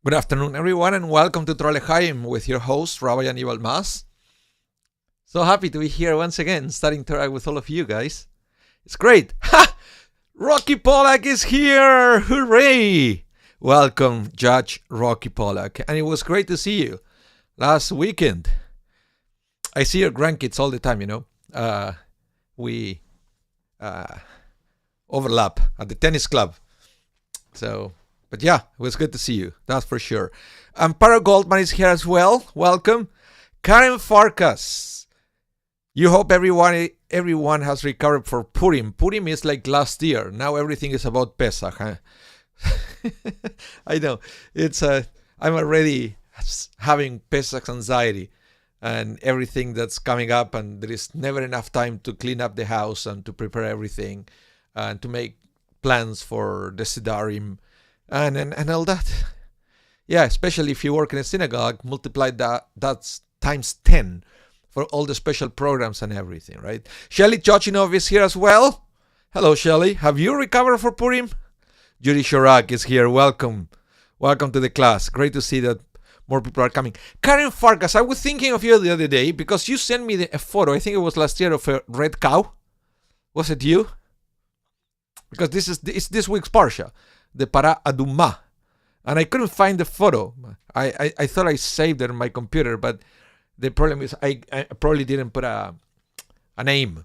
Good afternoon, everyone, and welcome to Torah with your host, Rabbi Anibal. So happy to be here once again, studying Torah with all of you guys. It's great. Ha! Rocky Pollack is here! Hooray! Welcome, Judge Rocky Pollack. And it was great to see you last weekend. I see your grandkids all the time, We overlap at the tennis club. But yeah, it was good to see you. That's for sure. And Parah Goldman is here as well. Welcome. Karen Farkas. You hope everyone has recovered for Purim. Purim is like last year. Now everything is about Pesach. Huh? I know. I'm already having Pesach anxiety and everything that's coming up, and there is never enough time to clean up the house and to prepare everything and to make plans for the Sidarim. And all that. Yeah, especially if you work in a synagogue, multiply that's times 10 for all the special programs and everything, right? Shelly Chochinov is here as well. Hello, Shelly. Have you recovered for Purim? Judy Shorak is here. Welcome. Welcome to the class. Great to see that more people are coming. Karen Farkas, I was thinking of you the other day because you sent me a photo, I think it was last year, of a red cow. Was it you? Because it's this week's Parsha. The Parah Adumah, and I couldn't find the photo. I thought I saved it on my computer, but the problem is I probably didn't put a name.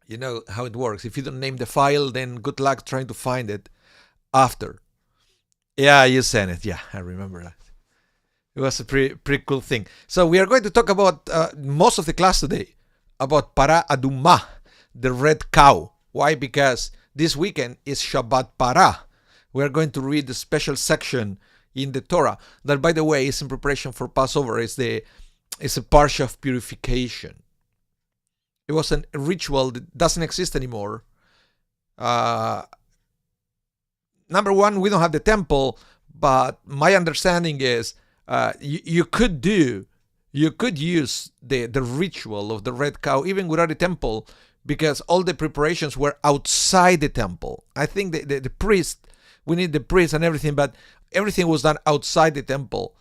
You know how it works. If you don't name the file, then good luck trying to find it after. Yeah, you sent it. Yeah, I remember that. It was a pretty cool thing. So we are going to talk about most of the class today about Parah Adumah, the red cow. Why? Because this weekend is Shabbat Parah. We are going to read the special section in the Torah that, by the way, is in preparation for Passover. It's a parsha of purification. It was a ritual that doesn't exist anymore. Number one, we don't have the temple, but my understanding is you could use the ritual of the red cow even without a temple, because all the preparations were outside the temple. I think the priest. We need the priest and everything, but everything was done outside the temple,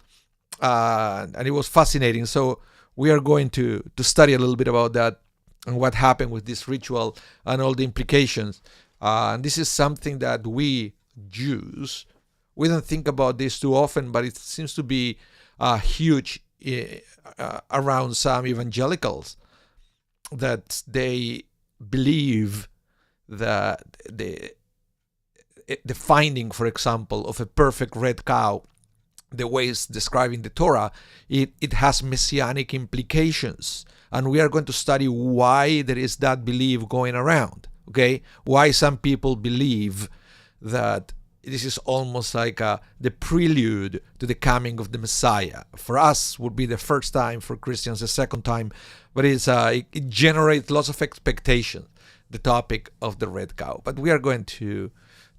and it was fascinating. So we are going to study a little bit about that and what happened with this ritual and all the implications. And this is something that we Jews, we don't think about this too often, but it seems to be huge around some evangelicals, that they believe that the finding, for example, of a perfect red cow, the way it's described in the Torah, it has messianic implications. And we are going to study why there is that belief going around, okay? Why some people believe that this is almost like the prelude to the coming of the Messiah. For us, would be the first time, for Christians, the second time, but it generates lots of expectation, the topic of the red cow. But we are going to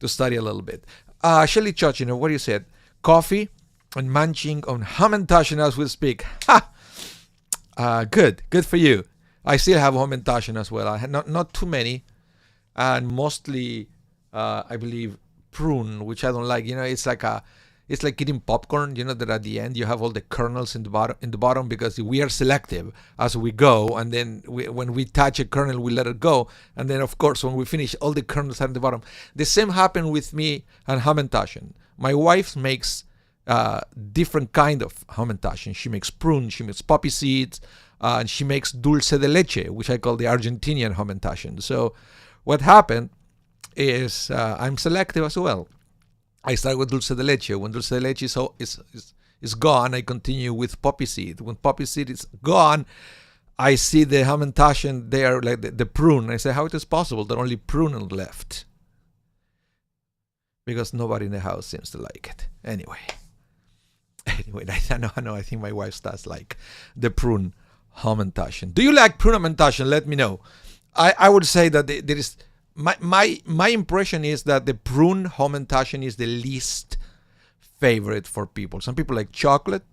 study a little bit. Shelly Chochinov, what you said? Coffee and munching on Hamantashen as we speak. Ha! Good for you. I still have Hamantashen as well. I had not too many, and mostly, I believe, prune, which I don't like. It's like eating popcorn. You know that at the end you have all the kernels in the bottom because we are selective as we go, and then when we touch a kernel, we let it go, and then of course when we finish, all the kernels are at the bottom. The same happened with me and Hamantashen. My wife makes different kind of Hamantashen. She makes prune, she makes poppy seeds, and she makes dulce de leche, which I call the Argentinian Hamantashen. So what happened is I'm selective as well. I start with dulce de leche. When dulce de leche is gone, I continue with poppy seed. When poppy seed is gone, I see the Hamantashen there, like the prune. I say, how it is possible that only prune left? Because nobody in the house seems to like it. Anyway, I know. I think my wife does like the prune Hamantashen. Do you like prune Hamantashen? Let me know. I would say that there is. My impression is that the prune Hamantashen is the least favorite for people. Some people like chocolate.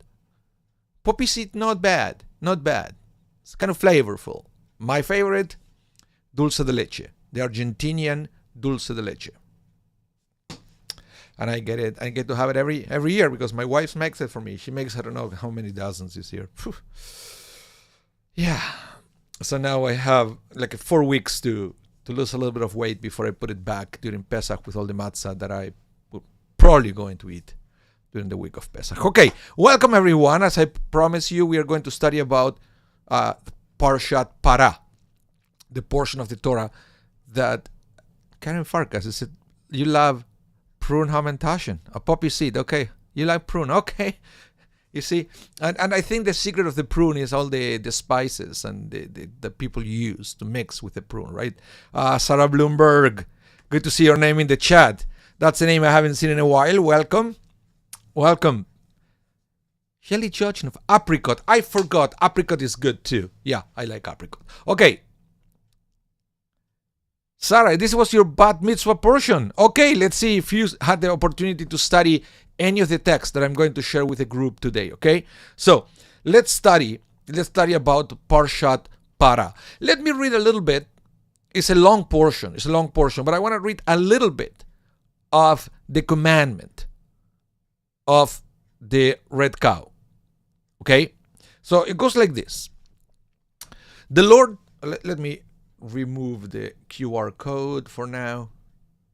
Poppy seed, not bad. It's kind of flavorful. My favorite, dulce de leche. The Argentinian dulce de leche. and I get it. I get to have it every year because my wife makes it for me. She makes I don't know how many dozens this year. Whew. Yeah. So now I have like 4 weeks to lose a little bit of weight before I put it back during Pesach with all the matzah that I will probably going to eat during the week of Pesach. Okay, welcome everyone. As I promised you, we are going to study about Parshat Parah, the portion of the Torah that Karen Farkas said, you love prune, ham, and tashen, a poppy seed. Okay, you like prune. Okay, you see, and I think the secret of the prune is all the spices and the people use to mix with the prune, right? Sarah Bloomberg, good to see your name in the chat. That's a name I haven't seen in a while. Welcome. Shelly Judge of apricot. I forgot. Apricot is good too. Yeah, I like apricot. Okay. Sarah, this was your bat mitzvah portion. Okay, let's see if you had the opportunity to study any of the texts that I'm going to share with the group today. Okay, so let's study about Parshat Parah. Let me read a little bit. It's a long portion, but I want to read a little bit of the commandment of the red cow. Okay, so it goes like this. The Lord, let me remove the QR code for now.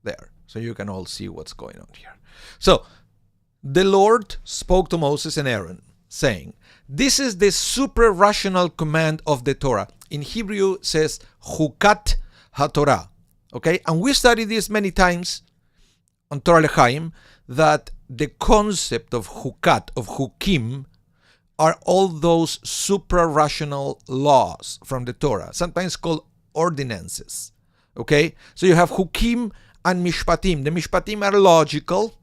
There, so you can all see what's going on here. So, the Lord spoke to Moses and Aaron, saying, this is the supra-rational command of the Torah. In Hebrew, it says, Chukat HaTorah. Okay, and we studied this many times on Torah L'chaim, that the concept of Chukat, of Chukim, are all those supra-rational laws from the Torah, sometimes called ordinances. Okay, so you have Chukim and Mishpatim. The Mishpatim are logical.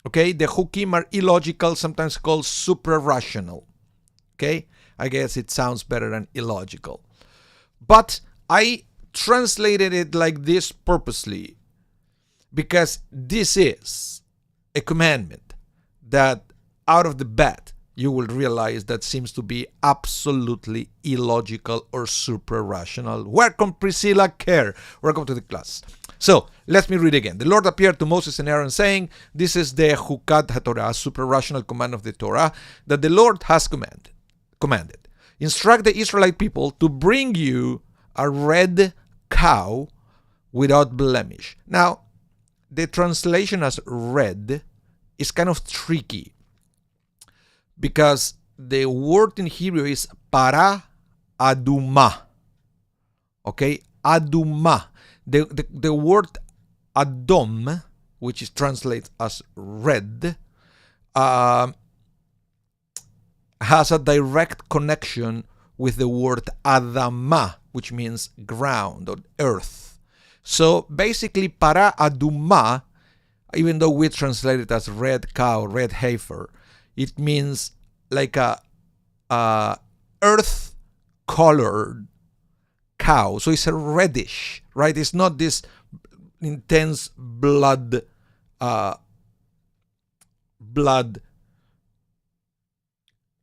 Okay, the Chukim are illogical, sometimes called supra-rational. Okay, I guess it sounds better than illogical. But I translated it like this purposely because this is a commandment that out of the bat you will realize that seems to be absolutely illogical or supra-rational. Welcome, Priscilla Kerr. Welcome to the class. So, let me read again. The Lord appeared to Moses and Aaron saying, this is the Chukat HaTorah, supra-rational command of the Torah, that the Lord has commanded. Instruct the Israelite people to bring you a red cow without blemish. Now, the translation as red is kind of tricky because the word in Hebrew is Parah aduma. Okay, aduma. The word adom, which is translated as red, has a direct connection with the word adama, which means ground or earth. So basically, para aduma, even though we translate it as red cow, red heifer, it means like a earth-colored cow. So it's a reddish, right? It's not this intense blood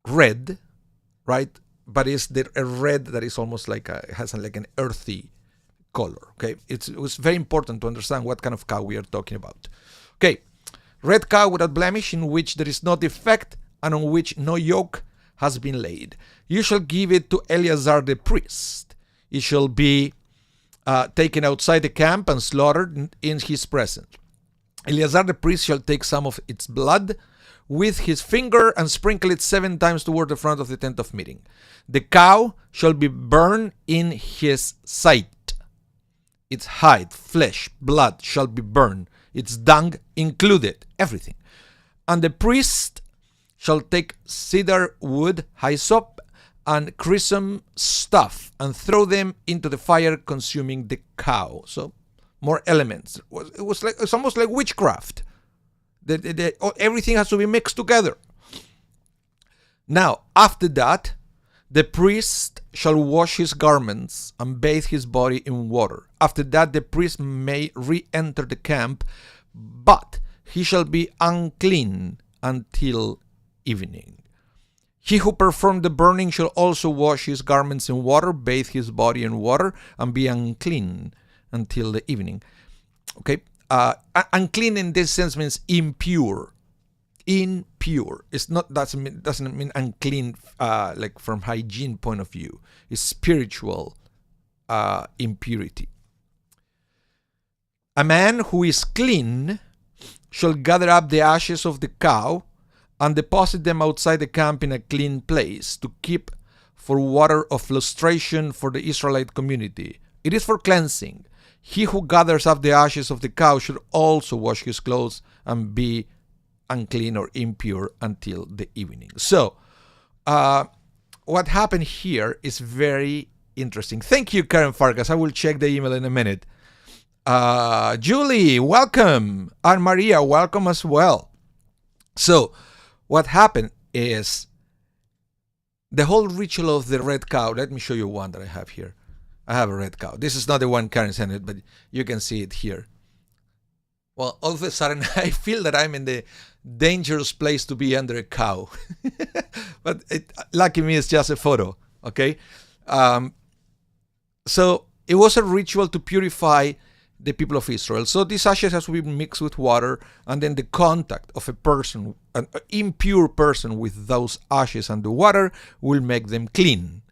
red, right? But it's a red that is almost like has like an earthy color. Okay, it was very important to understand what kind of cow we are talking about. Okay, red cow without blemish, in which there is no defect and on which no yoke has been laid. You shall give it to Eleazar the priest. It shall be taken outside the camp and slaughtered in his presence. Eleazar the priest shall take some of its blood with his finger and sprinkle it 7 times toward the front of the tent of meeting. The cow shall be burned in his sight. Its hide, flesh, blood shall be burned, its dung included, everything. And the priest shall take cedar wood, hyssop, and chrism stuff, and throw them into the fire, consuming the cow. So, more elements. It's almost like witchcraft. Everything has to be mixed together. Now, after that, the priest shall wash his garments and bathe his body in water. After that, the priest may re-enter the camp, but he shall be unclean until evening. He who performed the burning shall also wash his garments in water, bathe his body in water, and be unclean until the evening. Okay, unclean in this sense means impure. Impure. It's not doesn't mean unclean like from hygiene point of view. It's spiritual impurity. A man who is clean shall gather up the ashes of the cow and deposit them outside the camp in a clean place to keep for water of lustration for the Israelite community. It is for cleansing. He who gathers up the ashes of the cow should also wash his clothes and be unclean or impure until the evening. So, what happened here is very interesting. Thank you, Karen Farkas. I will check the email in a minute. Julie, welcome. And Maria, welcome as well. So, what happened is the whole ritual of the red cow. Let me show you one that I have here. I have a red cow. This is not the one Karen sent it, but you can see it here. Well, all of a sudden, I feel that I'm in the dangerous place to be under a cow. But lucky me, it's just a photo, okay? So it was a ritual to purify the people of Israel. So these ashes has to be mixed with water, and then the contact of a person, an impure person, with those ashes and the water will make them clean.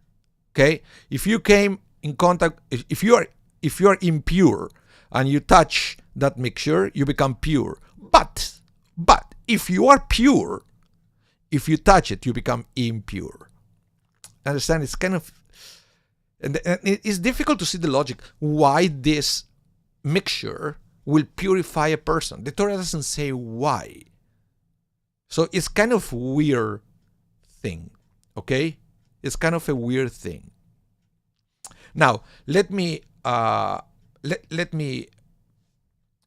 Okay? If you came in contact, if you are impure and you touch that mixture, you become pure. But if you are pure, if you touch it, you become impure. Understand? It's kind of, and it's difficult to see the logic why this mixture will purify a person. The Torah doesn't say why. So it's kind of weird thing. Okay? It's kind of a weird thing. Now, let me let me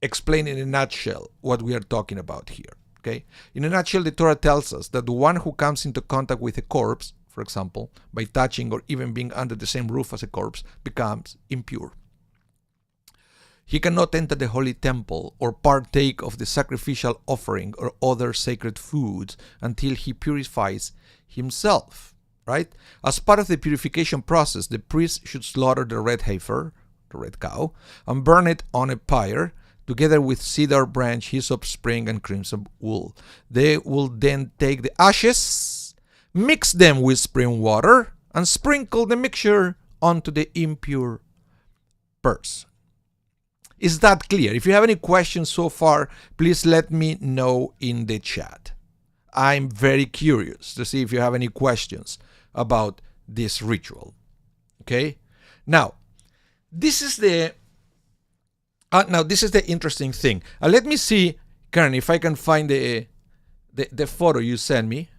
explain in a nutshell what we are talking about here. Okay? In a nutshell, the Torah tells us that the one who comes into contact with a corpse, for example, by touching or even being under the same roof as a corpse, becomes impure. He cannot enter the holy temple or partake of the sacrificial offering or other sacred foods until he purifies himself, right? As part of the purification process, the priest should slaughter the red heifer, the red cow, and burn it on a pyre, together with cedar branch, hyssop, spring, and crimson wool. They will then take the ashes, mix them with spring water, and sprinkle the mixture onto the impure person. Is that clear? If you have any questions so far, please let me know in the chat. I'm very curious to see if you have any questions about this ritual. Okay? Now, this is the interesting thing. Let me see, Karen, if I can find the photo you sent me.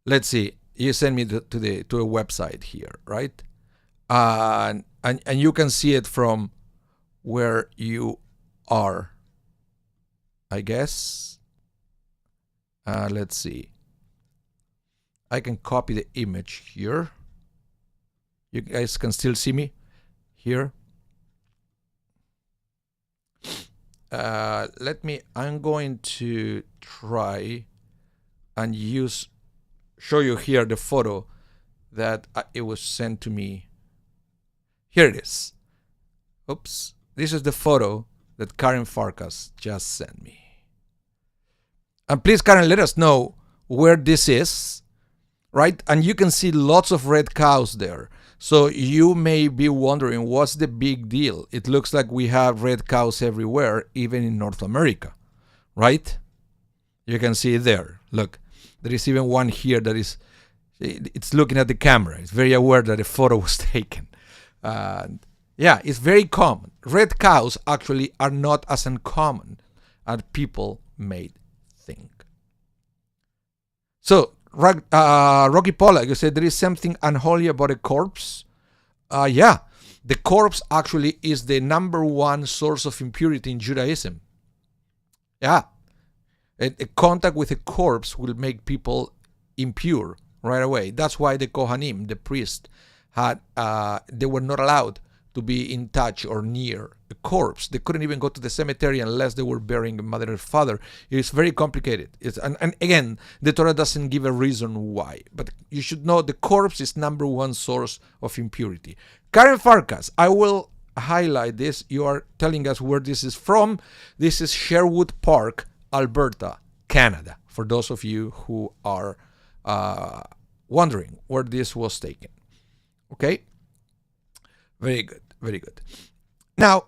Let's see. You sent me to a website here, right? And you can see it from where you are, I guess. Let's see. I can copy the image here. You guys can still see me here. I'm going to try and show you here the photo that it was sent to me. Here it is. Oops. This is the photo that Karen Farkas just sent me. And please, Karen, let us know where this is, right? And you can see lots of red cows there. So you may be wondering, what's the big deal? It looks like we have red cows everywhere, even in North America, right? You can see it there. Look, there is even one here that it's looking at the camera. It's very aware that a photo was taken. Yeah, it's very common. Red cows actually are not as uncommon as people may think. So, Rocky Pollack, you said there is something unholy about a corpse. Yeah, the corpse actually is the number one source of impurity in Judaism. Yeah, a contact with a corpse will make people impure right away. That's why the Kohanim, the priest, they were not allowed to be in touch or near a corpse. They couldn't even go to the cemetery unless they were burying a mother or father. It's very complicated. And again, the Torah doesn't give a reason why. But you should know the corpse is number one source of impurity. Karen Farkas, I will highlight this, you are telling us where this is from. This is Sherwood Park, Alberta, Canada, for those of you who are wondering where this was taken. Okay? Very good, very good. Now,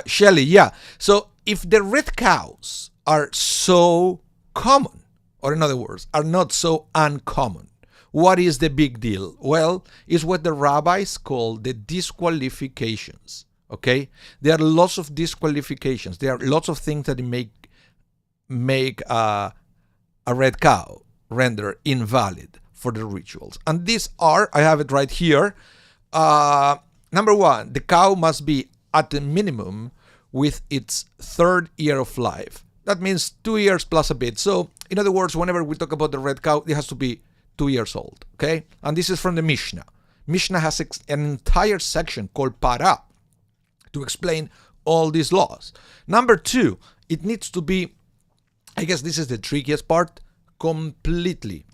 Shelley, yeah. So if the red cows are so common, or in other words, are not so uncommon, what is the big deal? Well, it's what the rabbis call the disqualifications. Okay? There are lots of disqualifications. There are lots of things that make a red cow render invalid for the rituals. And these are, I have it right here. Number one, the cow must be at the minimum with its third year of life. That means 2 years plus a bit. So, in other words, whenever we talk about the red cow, it has to be 2 years old. Okay? And this is from the Mishnah. Mishnah has an entire section called Parah to explain all these laws. Number two, it needs to be, I guess this is the trickiest part, completely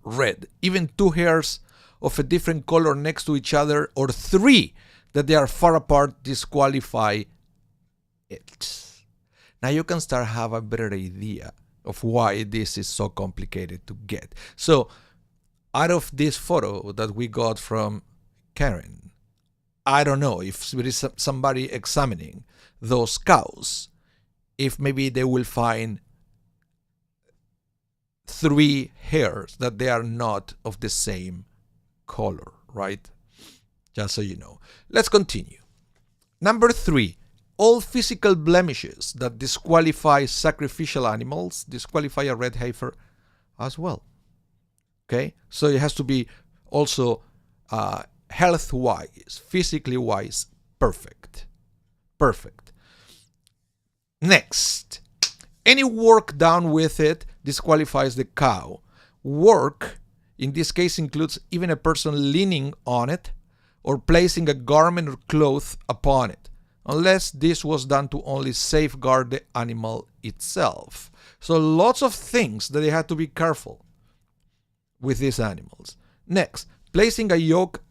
red. Even 2 hairs of a different color next to each other, or 3 that they are far apart, disqualify it. Now you can start have a better idea of why this is so complicated to get. So out of this photo that we got from Karen, I don't know if there is somebody examining those cows, if maybe they will find 3 hairs that they are not of the same color, right? Just so you know. Let's continue. Number 3, all physical blemishes that disqualify sacrificial animals disqualify a red heifer as well. Okay? So it has to be also health-wise, physically wise, perfect. Perfect. Next, any work done with it disqualifies the cow. Work, in this case, includes even a person leaning on it or placing a garment or cloth upon it, unless this was done to only safeguard the animal itself. So lots of things that they had to be careful with these animals. Next, placing a yoke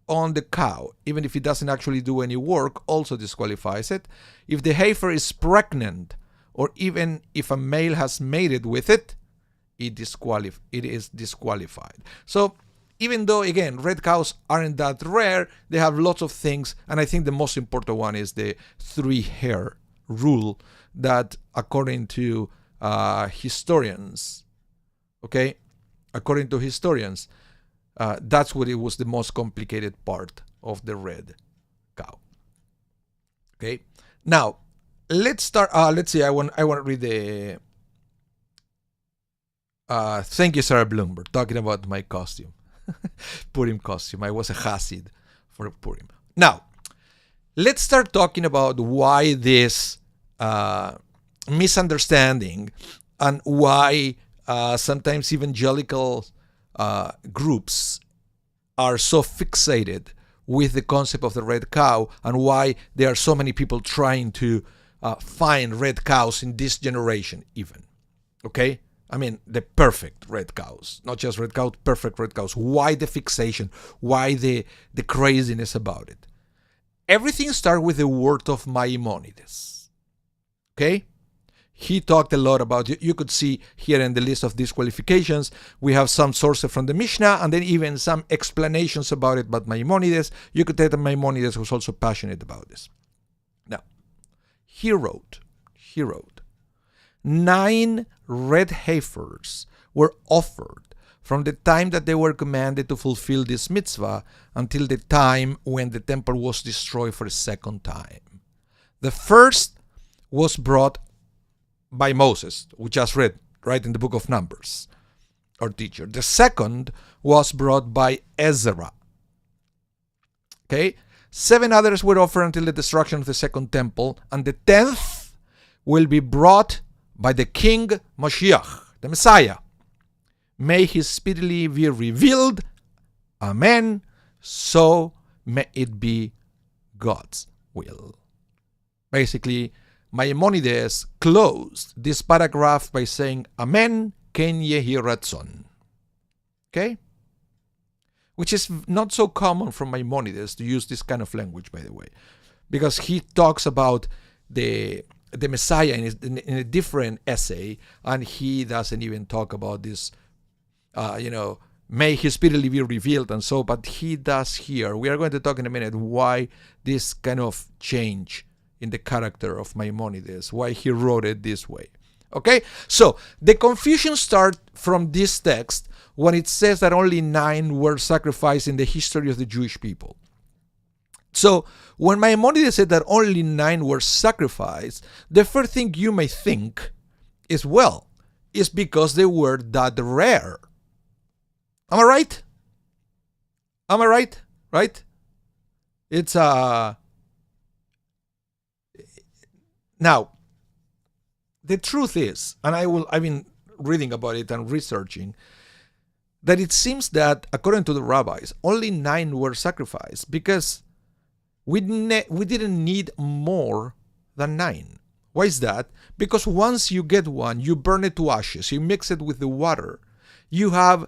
on the cow, even if it doesn't actually do any work, also disqualifies it. If the heifer is pregnant, or even if a male has mated with it, it is disqualified. So even though, again, red cows aren't that rare, they have lots of things, and I think the most important one is the 3-hair rule that, according to historians, okay, according to historians, that's what it was the most complicated part of the red cow. Okay, now let's start. Let's see. I want to read the. Thank you, Sarah Bloomberg, talking about my costume. Purim costume. I was a Hasid for Purim. Now, let's start talking about why this misunderstanding and why sometimes evangelical groups are so fixated with the concept of the red cow, and why there are so many people trying to find red cows in this generation even. Okay? I mean, the perfect red cows, not just red cows, perfect red cows. Why the fixation? Why the craziness about it? Everything starts with the word of Maimonides. Okay? He talked a lot about it. You could see here in the list of disqualifications, we have some sources from the Mishnah, and then even some explanations about it. But Maimonides, you could tell that Maimonides was also passionate about this. Now, he wrote, 9 red heifers were offered from the time that they were commanded to fulfill this mitzvah until the time when the temple was destroyed for a second time. The first was brought by Moses, we just read right in the book of Numbers, our teacher. The second was brought by Ezra. Okay? 7 others were offered until the destruction of the second temple, and the 10th will be brought by the King Mashiach, the Messiah. May he speedily be revealed. Amen. So may it be God's will. Basically, Maimonides closed this paragraph by saying, Amen, ken yehi ratzon. Okay? which is not so common from Maimonides to use this kind of language, by the way, because he talks about the Messiah in a different essay, and he doesn't even talk about this, may he speedily be revealed and so, but he does here. We are going to talk in a minute why this kind of change in the character of Maimonides, why he wrote it this way. Okay, so the confusion starts from this text when it says that only 9 were sacrificed in the history of the Jewish people. So when Maimonides said that only 9 were sacrificed, the first thing you may think is, well, it's because they were that rare. Am I right? Am I right? Right? It's now, the truth is, and I've been reading about it and researching, that it seems that according to the rabbis, only 9 were sacrificed because we didn't need more than 9. Why is that? Because once you get one, you burn it to ashes, you mix it with the water, you have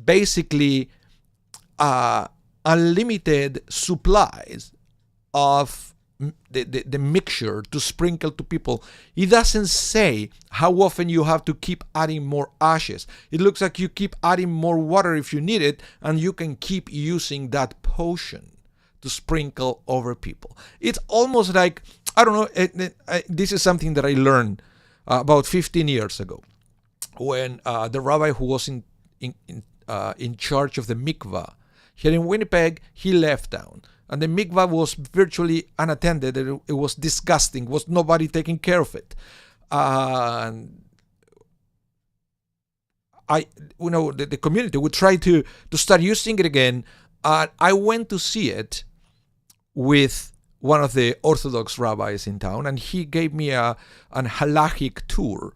basically unlimited supplies of the mixture to sprinkle to people. It doesn't say how often you have to keep adding more ashes. It looks like you keep adding more water if you need it, and you can keep using that potion to sprinkle over people. It's almost like, I don't know, this is something that I learned about 15 years ago when the rabbi who was in charge of the mikvah here in Winnipeg, he left town. And the mikvah was virtually unattended. It was disgusting. Was nobody taking care of it? The community would try to start using it again. I went to see it with one of the Orthodox rabbis in town, and he gave me an halachic tour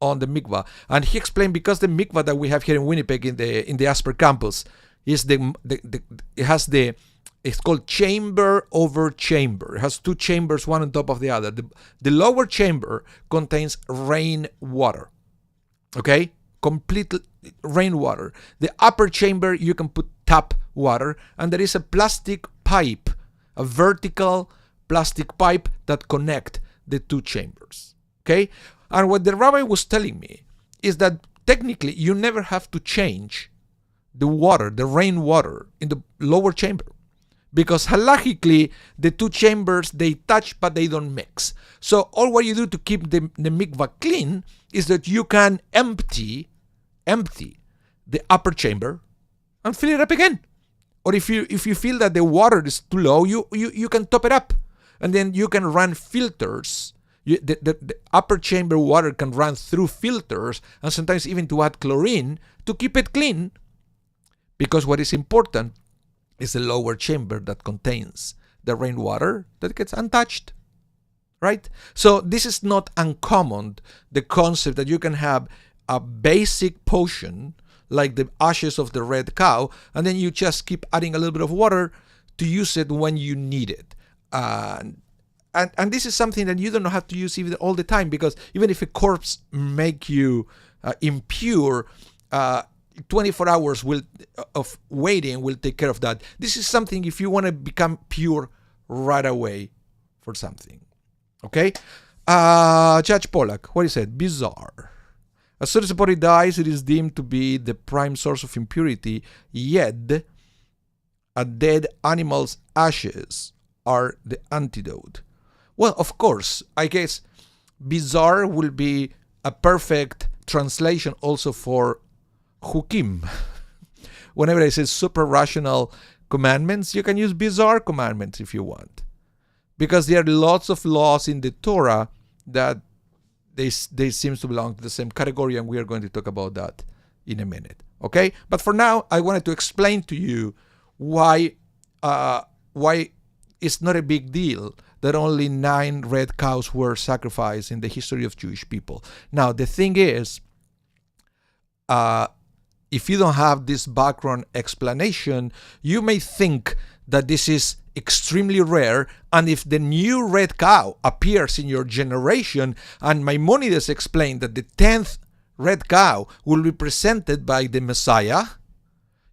on the mikvah. And he explained, because the mikvah that we have here in Winnipeg in the Asper campus is it's called chamber over chamber. It has 2 chambers, one on top of the other. The lower chamber contains rain water. Okay? Complete rainwater. The upper chamber, you can put tap water, and there is a plastic pipe, a vertical plastic pipe that connect the 2 chambers. Okay? And what the rabbi was telling me is that technically you never have to change the water, the rainwater in the lower chamber, because halachically the 2 chambers, they touch but they don't mix. So all what you do to keep the mikvah clean is that you can empty the upper chamber and fill it up again. Or if you feel that the water is too low, you can top it up, and then you can run filters. The upper chamber water can run through filters, and sometimes even to add chlorine to keep it clean, because what is important is the lower chamber that contains the rainwater that gets untouched, right? So this is not uncommon, the concept that you can have a basic potion like the ashes of the red cow, and then you just keep adding a little bit of water to use it when you need it. And this is something that you don't have to use even all the time, because even if a corpse make you impure, 24 hours of waiting will take care of that. This is something if you want to become pure right away for something. Okay? Judge Pollack, what he said? Bizarre. As soon as the body dies, it is deemed to be the prime source of impurity, yet a dead animal's ashes are the antidote. Well, of course, I guess bizarre will be a perfect translation also for Hukim. Whenever I say super rational commandments, you can use bizarre commandments if you want, because there are lots of laws in the Torah that they seem to belong to the same category, and we are going to talk about that in a minute. Okay, but for now, I wanted to explain to you why it's not a big deal that only 9 red cows were sacrificed in the history of Jewish people. Now, the thing is, if you don't have this background explanation, you may think that this is extremely rare, and if the new red cow appears in your generation, and Maimonides explained that the 10th red cow will be presented by the Messiah,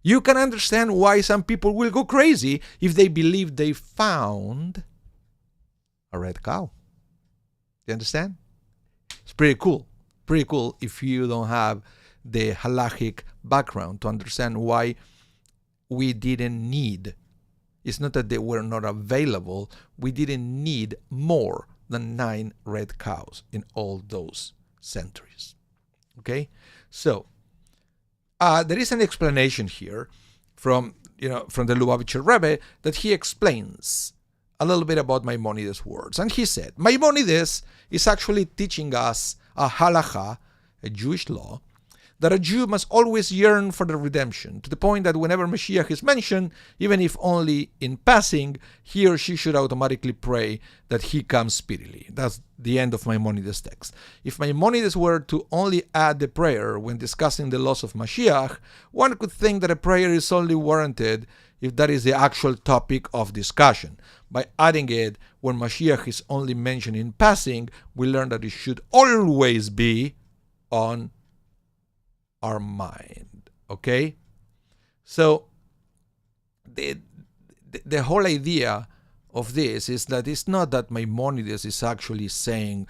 You can understand why some people will go crazy if they believe they found a red cow. You understand? It's pretty cool. Pretty cool if you don't have the halachic background to understand why we didn't need. It's not that they were not available. We didn't need more than 9 red cows in all those centuries. Okay? So, there is an explanation here from the Lubavitcher Rebbe that he explains a little bit about Maimonides' words. And he said, Maimonides is actually teaching us a halacha, a Jewish law, that a Jew must always yearn for the redemption, to the point that whenever Mashiach is mentioned, even if only in passing, he or she should automatically pray that he comes speedily. That's the end of Maimonides' text. If Maimonides were to only add the prayer when discussing the loss of Mashiach, one could think that a prayer is only warranted if that is the actual topic of discussion. By adding it when Mashiach is only mentioned in passing, we learn that it should always be on our mind. Okay? So the whole idea of this is that it's not that Maimonides is actually saying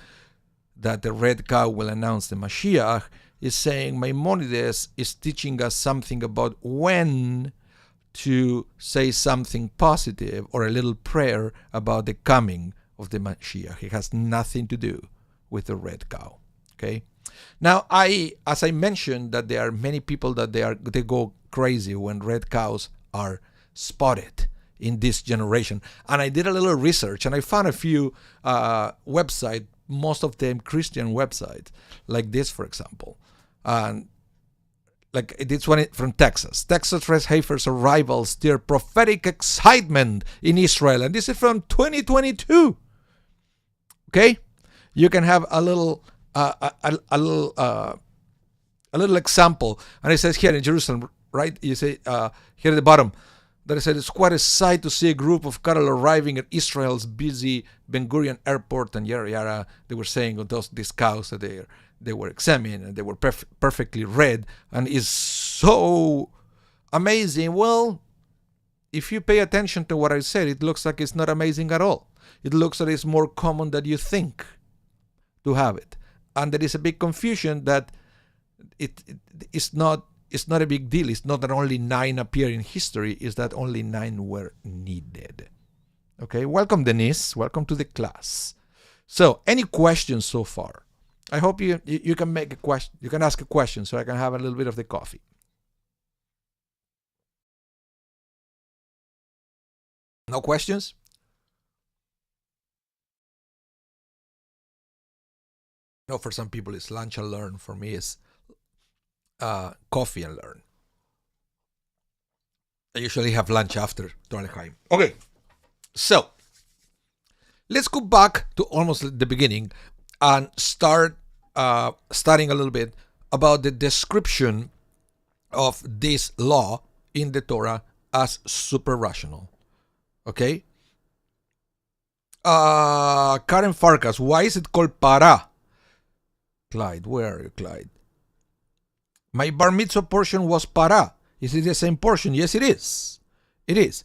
that the red cow will announce the Mashiach. It's saying Maimonides is teaching us something about when to say something positive or a little prayer about the coming of the Mashiach. It has nothing to do with the red cow. Okay? Now, as I mentioned, that there are many people that they go crazy when red cows are spotted in this generation. And I did a little research and I found a few websites, most of them Christian websites, like this, for example. And like this one from Texas. Texas red heifers' arrival stir prophetic excitement in Israel. And this is from 2022. Okay? You can have a little example, and it says here in Jerusalem, right? You say here at the bottom that it said it's quite a sight to see a group of cattle arriving at Israel's busy Ben Gurion airport, and yada yada. They were saying these cows that they were examined and they were perfectly red, and is so amazing. Well, if you pay attention to what I said, it looks like it's not amazing at all. It looks like it's more common than you think to have it. And there is a big confusion that it's not a big deal. It's not that only 9 appear in history, it's that only 9 were needed. Okay, welcome Denise, welcome to the class. So, any questions so far? I hope you can make a question, you can ask a question so I can have a little bit of the coffee. No questions? No, for some people it's lunch and learn. For me it's coffee and learn. I usually have lunch after Torah. Okay, so let's go back to almost the beginning and start studying a little bit about the description of this law in the Torah as super rational. Okay? Karen Farkas, why is it called Parah? Clyde, where are you, Clyde? My bar mitzvah portion was Parah. Is it the same portion? Yes, it is. It is.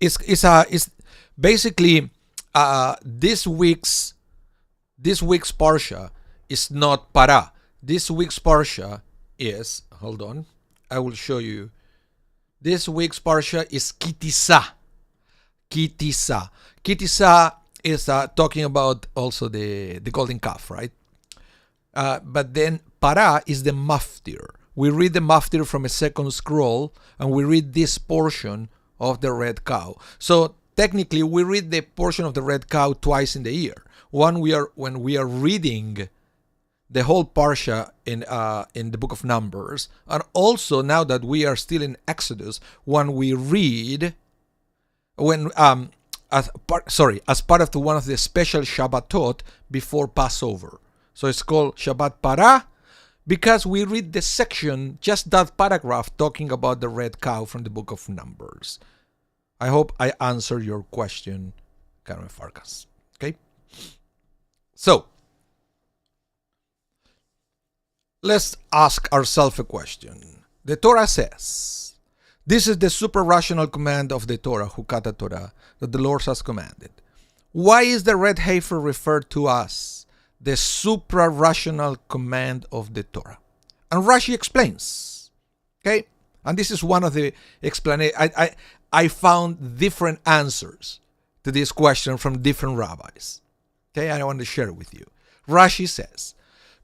It's basically this week's parsha is not Parah. This week's parsha is, hold on, I will show you. This week's parsha is Tisa. Tisa. Tisa is talking about also the golden calf, right? But then Parah is the maftir. We read the maftir from a second scroll, and we read this portion of the red cow. So technically, we read the portion of the red cow twice in the year. One, when we are reading the whole parsha in the book of Numbers, and also now that we are still in Exodus, when we read as part of one of the special Shabbatot before Passover. So it's called Shabbat Parah because we read the section, just that paragraph, talking about the red cow from the book of Numbers. I hope I answered your question, Karen Farkas. Okay? So, let's ask ourselves a question. The Torah says This is the super rational command of the Torah, Hukata Torah, that the Lord has commanded. Why is the red heifer referred to as the supra-rational command of the Torah? And Rashi explains. Okay? And this is one of the explanations. I found different answers to this question from different rabbis. Okay? I want to share it with you. Rashi says,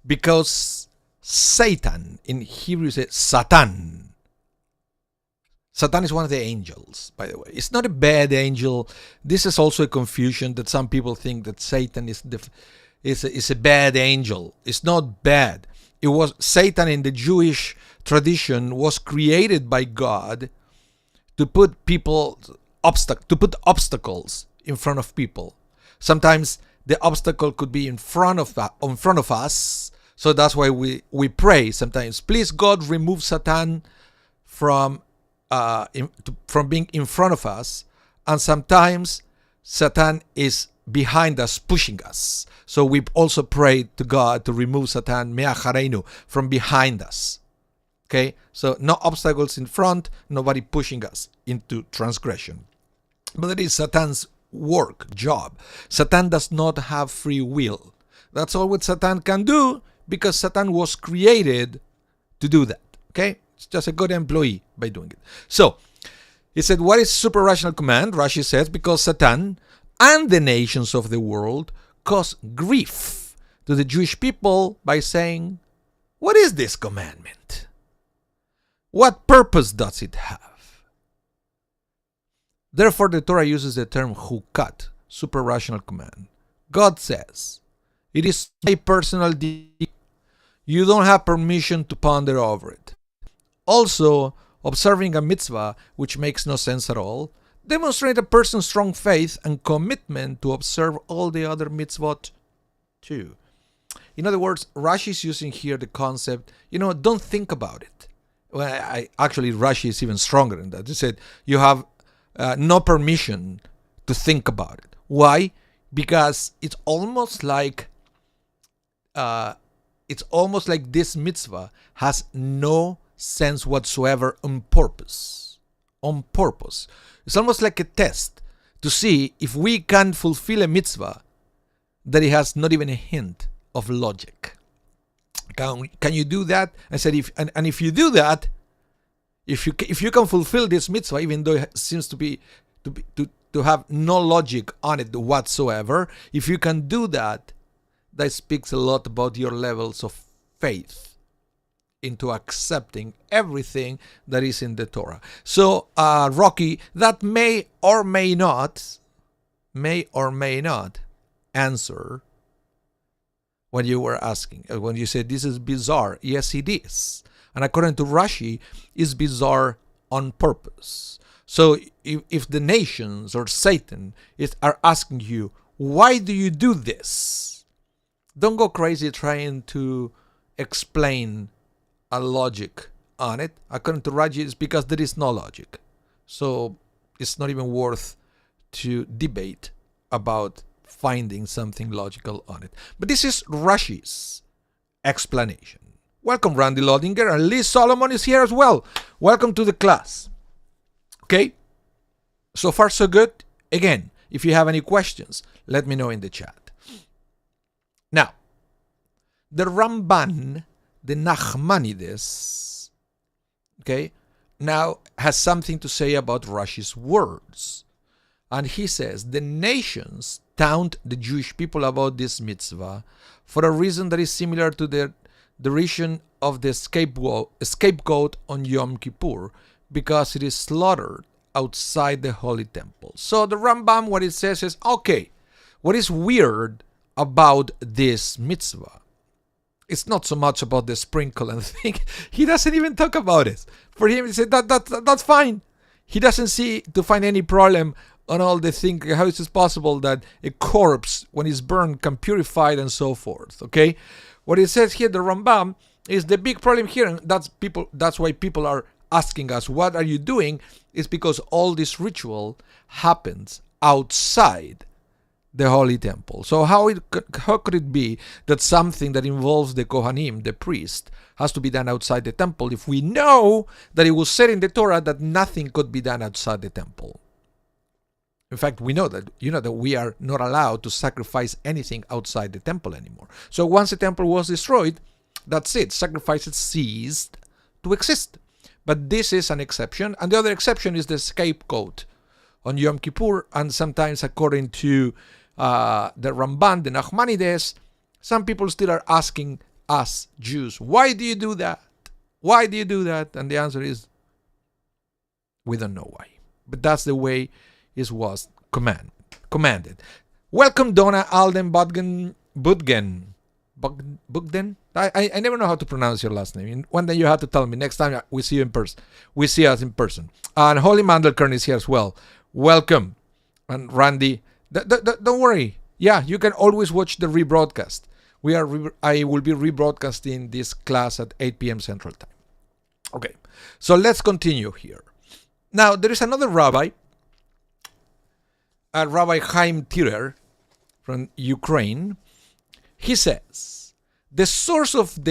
because Satan, in Hebrew is Satan. Satan is one of the angels, by the way. It's not a bad angel. This is also a confusion that some people think that Satan is a bad angel. It's not bad. It was Satan in the Jewish tradition was created by God to put obstacles in front of people. Sometimes the obstacle could be in front of us. So that's why we pray sometimes. Please, God, remove Satan from being in front of us, and sometimes Satan is behind us, pushing us. So we also pray to God to remove Satan me'achareinu, from behind us. Okay, so no obstacles in front, nobody pushing us into transgression. But that is Satan's job. Satan does not have free will. That's all what Satan can do, because Satan was created to do that. Okay. It's just a good employee by doing it. So, he said, what is super rational command? Rashi says, because Satan and the nations of the world cause grief to the Jewish people by saying, what is this commandment? What purpose does it have? Therefore, the Torah uses the term hukat, super rational command. God says, it is my personal deed. You don't have permission to ponder over it. Also, observing a mitzvah, which makes no sense at all, demonstrate a person's strong faith and commitment to observe all the other mitzvot too. In other words, Rashi is using here the concept, don't think about it. Well, actually, Rashi is even stronger than that. He said, you have no permission to think about it. Why? Because it's almost like this mitzvah has no sense whatsoever on purpose. It's almost like a test to see if we can fulfill a mitzvah that it has not even a hint of logic. Can you do that? I said, if you do that, if you can fulfill this mitzvah, even though it seems to have no logic on it whatsoever, if you can do that, that speaks a lot about your levels of faith into accepting everything that is in the Torah. So, Rocky, that may or may not answer what you were asking. When you said this is bizarre, yes, it is. And according to Rashi, it's bizarre on purpose. So, if the nations or Satan are asking you, why do you do this? Don't go crazy trying to explain a logic on it. According to Rashi, it's because there is no logic. So it's not even worth to debate about finding something logical on it. But this is Rashi's explanation. Welcome, Randy Lodinger, and Liz Solomon is here as well. Welcome to the class. Okay? So far, so good. Again, if you have any questions, let me know in the chat. Now, the Ramban, the Nachmanides, okay, now has something to say about Rashi's words. And he says, the nations taunt the Jewish people about this mitzvah for a reason that is similar to the derision of the scapegoat on Yom Kippur, because it is slaughtered outside the holy temple. So the Rambam, what it says is, okay, what is weird about this mitzvah? It's not so much about the sprinkle and thing. He doesn't even talk about it. For him, he said that's fine. He doesn't see to find any problem on all the thing. How is it possible that a corpse, when it's burned, can purify it and so forth? Okay, what it says here, the Rambam, is the big problem here, and that's why people are asking us, what are you doing? Is because all this ritual happens outside the Holy Temple. So how could it be that something that involves the Kohanim, the priest, has to be done outside the temple if we know that it was said in the Torah that nothing could be done outside the temple? In fact, we know that, that we are not allowed to sacrifice anything outside the temple anymore. So once the temple was destroyed, that's it. Sacrifices ceased to exist. But this is an exception. And the other exception is the scapegoat on Yom Kippur. And sometimes, according to the Ramban, the Nachmanides, some people still are asking us Jews, why do you do that? Why do you do that? And the answer is, we don't know why. But that's the way it was commanded. Welcome, Donna Alden Budgen. I never know how to pronounce your last name. One day you have to tell me. Next time we see you in person. We see us in person. And Holly Mandelkern is here as well. Welcome. And Randy, don't worry. Yeah, you can always watch the rebroadcast. I will be rebroadcasting this class at 8 p.m. Central Time. Okay, so let's continue here. Now, there is another rabbi, Rabbi Chaim Tirer from Ukraine. He says, the source of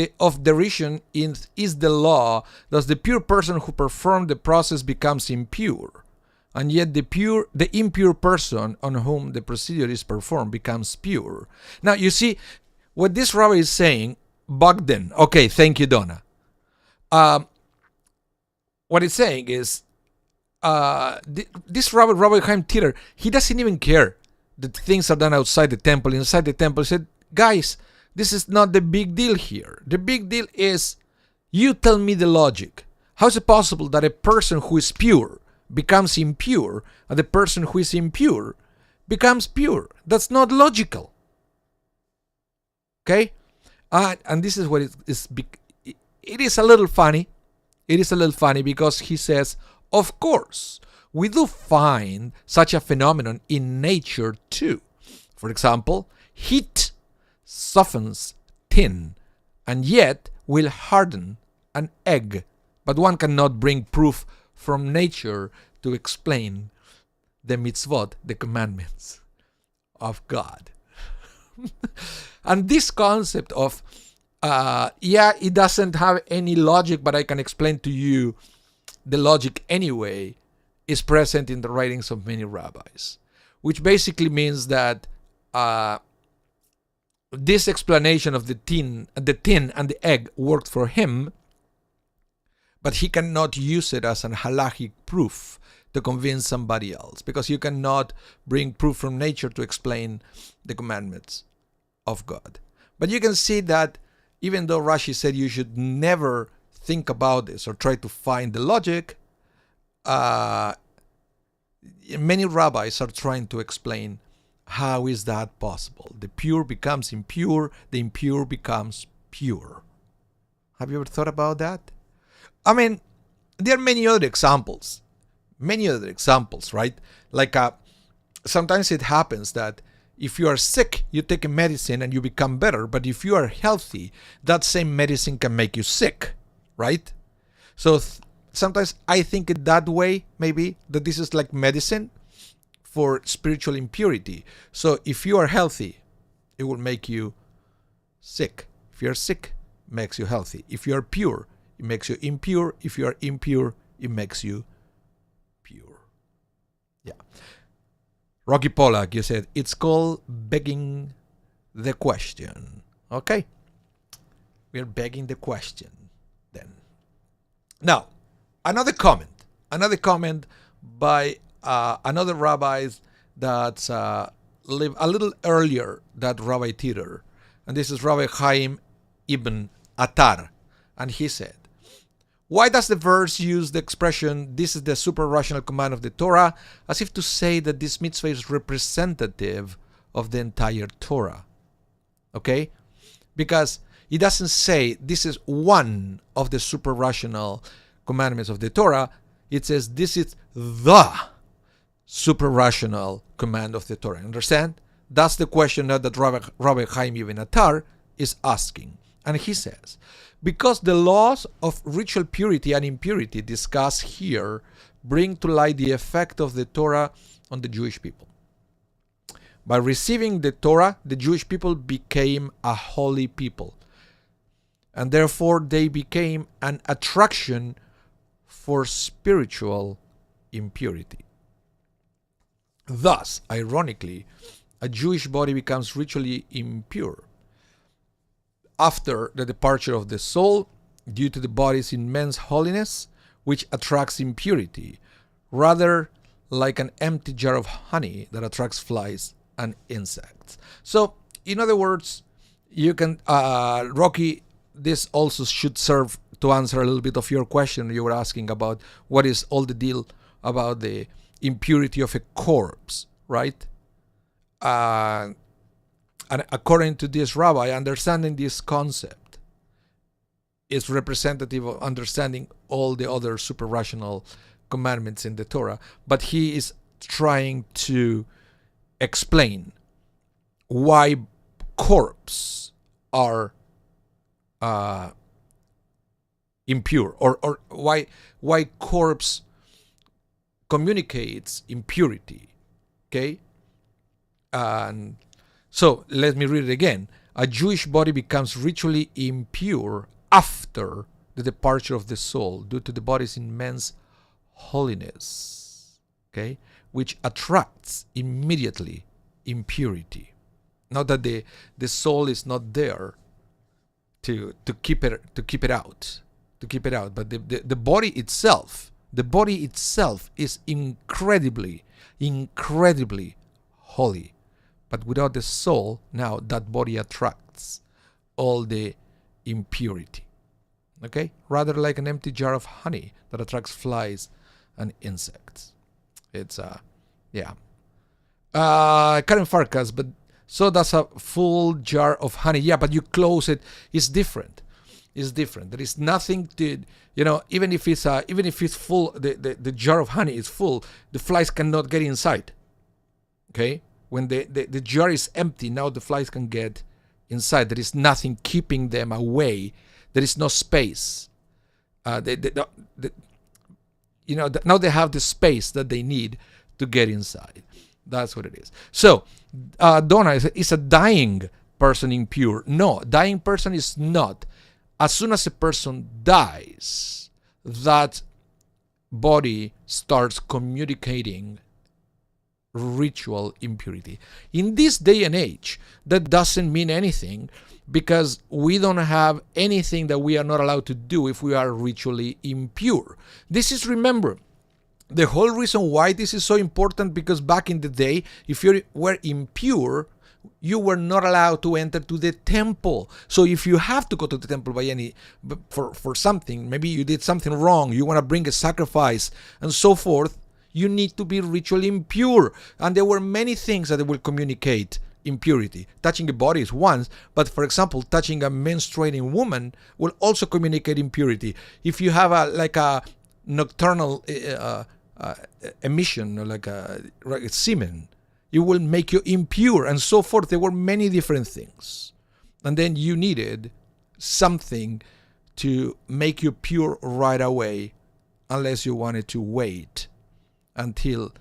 derision is the law, thus the pure person who performed the process becomes impure, and yet the impure person on whom the procedure is performed becomes pure. Now, you see, what this rabbi is saying, Bogdan, okay, thank you, Donna. What it's saying is, this Rabbi Chaim Tirer, he doesn't even care that things are done outside the temple. Inside the temple, he said, guys, this is not the big deal here. The big deal is, you tell me the logic. How is it possible that a person who is pure becomes impure, and the person who is impure becomes pure? That's not logical. Okay? And this is what it is. It is a little funny. It is a little funny because he says, of course, we do find such a phenomenon in nature too. For example, heat softens tin and yet will harden an egg. But one cannot bring proof from nature to explain the mitzvot, the commandments of God. And this concept of, it doesn't have any logic, but I can explain to you the logic anyway, is present in the writings of many rabbis, which basically means that this explanation of the tin and the egg worked for him, but he cannot use it as an halachic proof to convince somebody else, because you cannot bring proof from nature to explain the commandments of God. But you can see that even though Rashi said you should never think about this or try to find the logic, many rabbis are trying to explain how is that possible. The pure becomes impure, the impure becomes pure. Have you ever thought about that? I mean, there are many other examples, right? Like sometimes it happens that if you are sick, you take a medicine and you become better. But if you are healthy, that same medicine can make you sick, right? So sometimes I think it that way, maybe, that this is like medicine for spiritual impurity. So if you are healthy, it will make you sick. If you are sick, it makes you healthy. If you are pure, it makes you impure. If you are impure, it makes you pure. Yeah. Rocky Pollack, you said, it's called begging the question. Okay. We're begging the question then. Now, another comment by another rabbi that lived a little earlier than Rabbi Tirer. And this is Rabbi Chaim ibn Attar. And he said, why does the verse use the expression, this is the super-rational command of the Torah, as if to say that this mitzvah is representative of the entire Torah? Okay? Because it doesn't say this is one of the super-rational commandments of the Torah. It says this is the super-rational command of the Torah. Understand? That's the question that Rabbi Chaim ibn Attar is asking. And he says, because the laws of ritual purity and impurity discussed here bring to light the effect of the Torah on the Jewish people. By receiving the Torah, the Jewish people became a holy people. And therefore they became an attraction for spiritual impurity. Thus, ironically, a Jewish body becomes ritually impure after the departure of the soul due to the body's immense holiness, which attracts impurity, rather like an empty jar of honey that attracts flies and insects. So, in other words, you can, Rocky, this also should serve to answer a little bit of your question you were asking about what is all the deal about the impurity of a corpse, right? And according to this rabbi, understanding this concept is representative of understanding all the other super rational commandments in the Torah. But he is trying to explain why corpses are impure, or why corpse communicates impurity. Okay? And so let me read it again. A Jewish body becomes ritually impure after the departure of the soul due to the body's immense holiness, okay, which attracts immediately impurity. Not that the soul is not there to keep it out, but the body itself is incredibly holy. But without the soul, now that body attracts all the impurity. Okay? Rather like an empty jar of honey that attracts flies and insects. It's, Karen Farkas, but so does a full jar of honey. Yeah, but you close it. It's different. There is nothing to, even if it's full, the jar of honey is full, the flies cannot get inside. Okay? When the jar is empty, now the flies can get inside. There is nothing keeping them away. There is no space. Now they have the space that they need to get inside. That's what it is. So, Donna, is a dying person impure? No, dying person is not. As soon as a person dies, that body starts communicating ritual impurity. In this day and age, that doesn't mean anything, because we don't have anything that we are not allowed to do if we are ritually impure. This is, remember, the whole reason why this is so important, because back in the day, if you were impure, you were not allowed to enter to the temple. So if you have to go to the temple for something, maybe you did something wrong, you want to bring a sacrifice and so forth, you need to be ritually impure. And there were many things that will communicate impurity. Touching a body is one, but for example, touching a menstruating woman will also communicate impurity. If you have a nocturnal emission, or like a semen, it will make you impure, and so forth. There were many different things. And then you needed something to make you pure right away, unless you wanted to wait until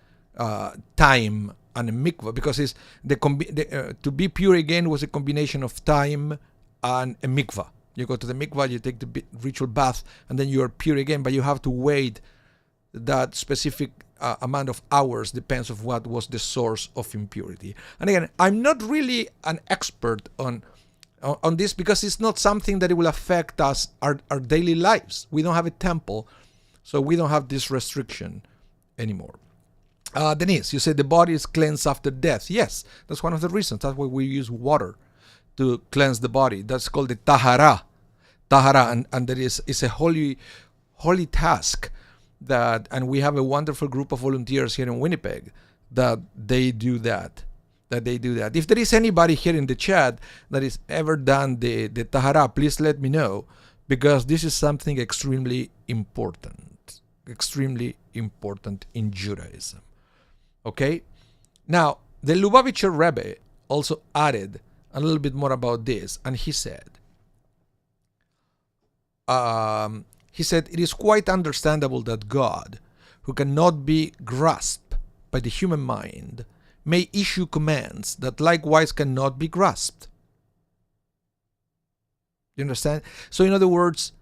time and a mikvah, because it's to be pure again was a combination of time and a mikvah. You go to the mikvah, you take the ritual bath, and then you are pure again, but you have to wait that specific amount of hours, depends of what was the source of impurity. And again, I'm not really an expert on this, because it's not something that it will affect us, our daily lives. We don't have a temple, so we don't have this restriction anymore. Denise, you said the body is cleansed after death. Yes, that's one of the reasons. That's why we use water to cleanse the body. That's called the tahara. And there is a holy task that, and we have a wonderful group of volunteers here in Winnipeg that they do that. If there is anybody here in the chat that has ever done the tahara, please let me know, because this is something extremely important in Judaism. Okay? Now, the Lubavitcher Rebbe also added a little bit more about this, and he said, it is quite understandable that God, who cannot be grasped by the human mind, may issue commands that likewise cannot be grasped. You understand? So in other words,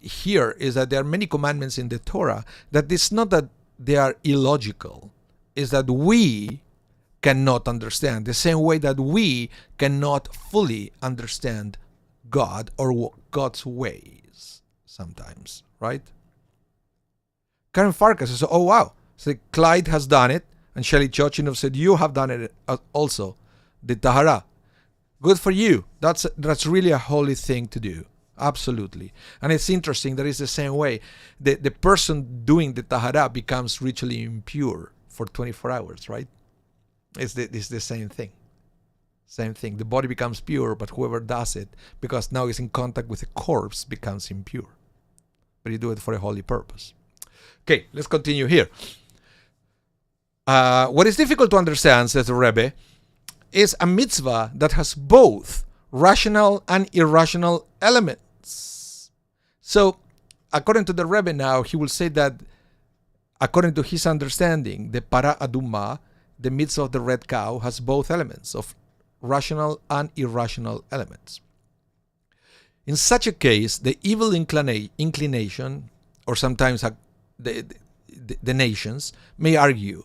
here is that there are many commandments in the Torah that it's not that they are illogical, it's that we cannot understand, the same way that we cannot fully understand God or God's ways sometimes, right? Karen Farkas says, oh wow, so Clyde has done it, and Shelly Chochinov said, you have done it also, the Tahara. Good for you. That's really a holy thing to do. Absolutely. And it's interesting that it's the same way. The person doing the Tahara becomes ritually impure for 24 hours, right? It's the same thing. Same thing. The body becomes pure, but whoever does it, because now it's in contact with a corpse, becomes impure. But you do it for a holy purpose. Okay, let's continue here. What is difficult to understand, says the Rebbe, is a mitzvah that has both rational and irrational elements. So, according to the Rebbe now, he will say that, according to his understanding, the Parah Adumah, the mitzvah of the red cow, has both elements of rational and irrational elements. In such a case, the evil inclination, or sometimes the nations, may argue,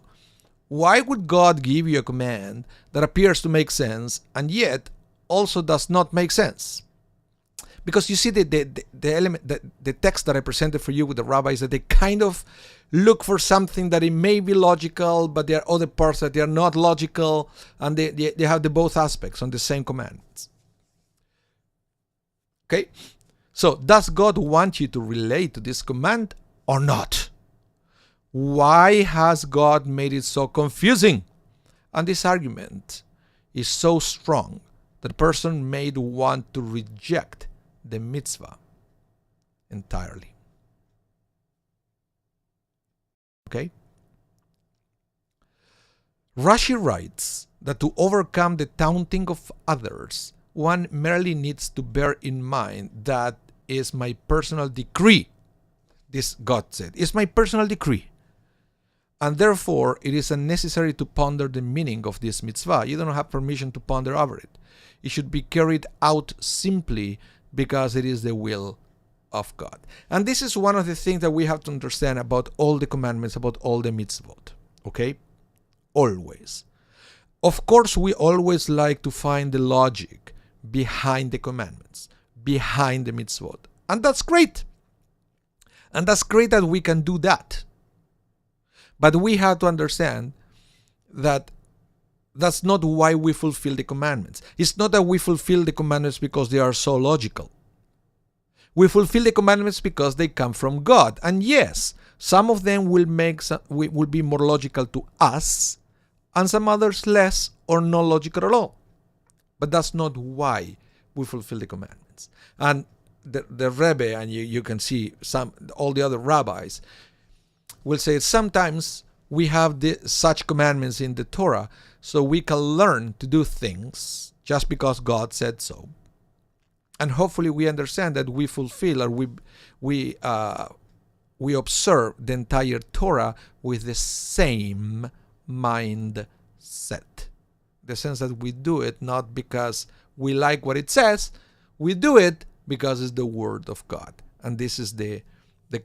why would God give you a command that appears to make sense and yet also does not make sense? Because you see the element, the text that I presented for you with the rabbis, that they kind of look for something that it may be logical, but there are other parts that they are not logical, and they have the both aspects on the same commandments. Okay? So, does God want you to relate to this command or not? Why has God made it so confusing? And this argument is so strong that a person may want to reject the mitzvah entirely. Okay? Rashi writes that to overcome the taunting of others, one merely needs to bear in mind that is my personal decree. This God said, is my personal decree. And therefore, it is unnecessary to ponder the meaning of this mitzvah. You don't have permission to ponder over it. It should be carried out simply because it is the will of God. And this is one of the things that we have to understand about all the commandments, about all the mitzvot. Okay? Always. Of course, we always like to find the logic behind the commandments, behind the mitzvot. And that's great. And that's great that we can do that. But we have to understand that that's not why we fulfill the commandments. It's not that we fulfill the commandments because they are so logical. We fulfill the commandments because they come from God. And yes, some of them will be more logical to us, and some others less or not logical at all. But that's not why we fulfill the commandments. And the Rebbe, and you can see all the other rabbis, will say sometimes we have such commandments in the Torah so we can learn to do things just because God said so. And hopefully we understand that we fulfill, or we observe the entire Torah with the same mindset. The sense that we do it not because we like what it says, we do it because it's the word of God. And this is the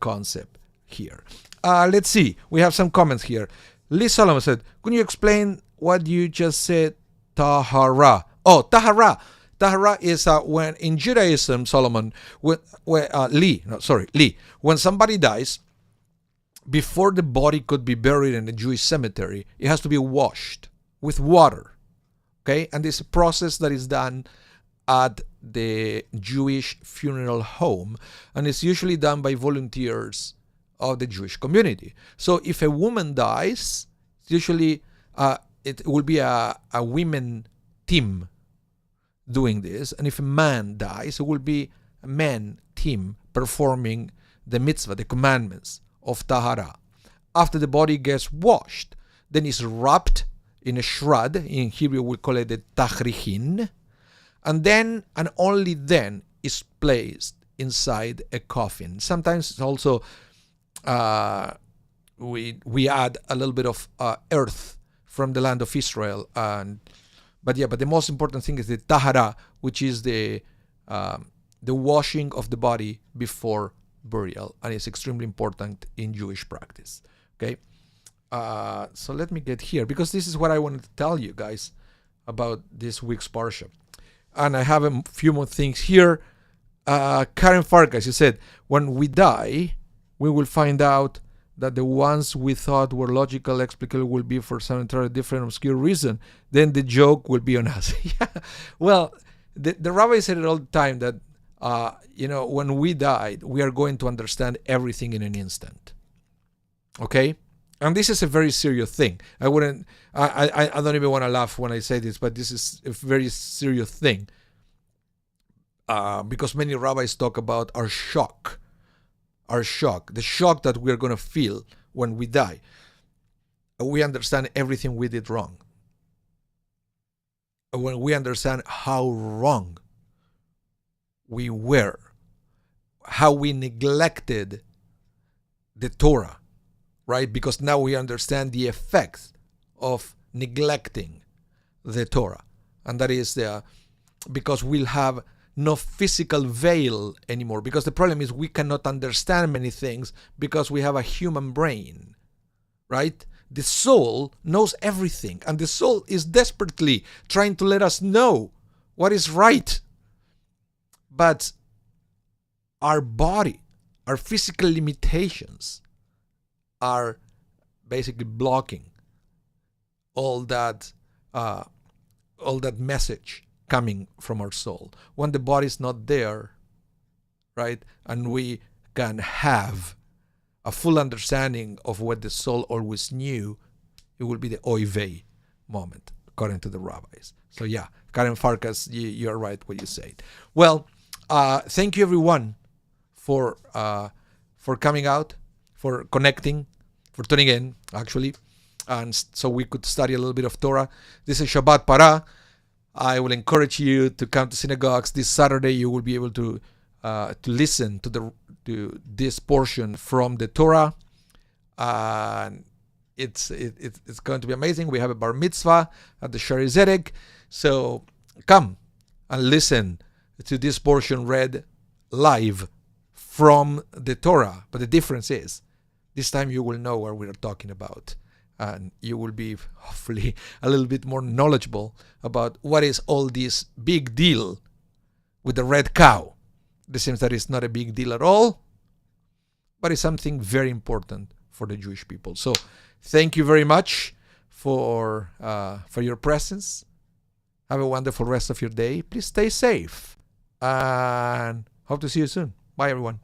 concept here. Let's see. We have some comments here. Liz Solomon said, "Can you explain what you just said, Tahara?" Oh, Tahara. Tahara is when in Judaism, Solomon, when somebody dies, before the body could be buried in a Jewish cemetery, it has to be washed with water. Okay? And this is a process that is done at the Jewish funeral home, and it's usually done by volunteers of the Jewish community. So if a woman dies, usually it will be a women team doing this, and if a man dies, it will be a man team performing the mitzvah, the commandments of Tahara. After the body gets washed, then it's wrapped in a shroud. In Hebrew we call it the tachrichin, and then and only then is placed inside a coffin. Sometimes it's also we add a little bit of earth from the land of Israel. But the most important thing is the tahara, which is the washing of the body before burial, and it's extremely important in Jewish practice. Okay, so let me get here, because this is what I wanted to tell you guys about this week's parsha, and I have a few more things here. Karen Farkas, you said, when we die, we will find out that the ones we thought were logical, explicable, will be for some entirely different, obscure reason. Then the joke will be on us. Yeah. Well, the rabbi said it all the time that when we died, we are going to understand everything in an instant. Okay? And this is a very serious thing. I don't even want to laugh when I say this, but this is a very serious thing. Because many rabbis talk about our shock, the shock that we're going to feel when we die. We understand everything we did wrong. When we understand how wrong we were, how we neglected the Torah, right? Because now we understand the effects of neglecting the Torah. And that is because we'll have no physical veil anymore. Because the problem is we cannot understand many things because we have a human brain, right? The soul knows everything, and the soul is desperately trying to let us know what is right. But our body, our physical limitations are basically blocking all that message coming from our soul. When the body is not there, right, and we can have a full understanding of what the soul always knew, it will be the oy vey moment, according to the rabbis. So yeah, Karen Farkas, you're right what you said. Well, thank you everyone for coming out, for connecting, for tuning in, actually, and so we could study a little bit of Torah. This is Shabbat Parah. I will encourage you to come to synagogues this Saturday. You will be able to listen to this portion from the Torah, and it's going to be amazing. We have a bar mitzvah at the Shari Zedek, so come and listen to this portion read live from the Torah. But the difference is, this time you will know what we are talking about, and you will be hopefully a little bit more knowledgeable about what is all this big deal with the red cow. It seems that it's not a big deal at all, but it's something very important for the Jewish people. So thank you very much for your presence. Have a wonderful rest of your day. Please stay safe, and hope to see you soon. Bye, everyone.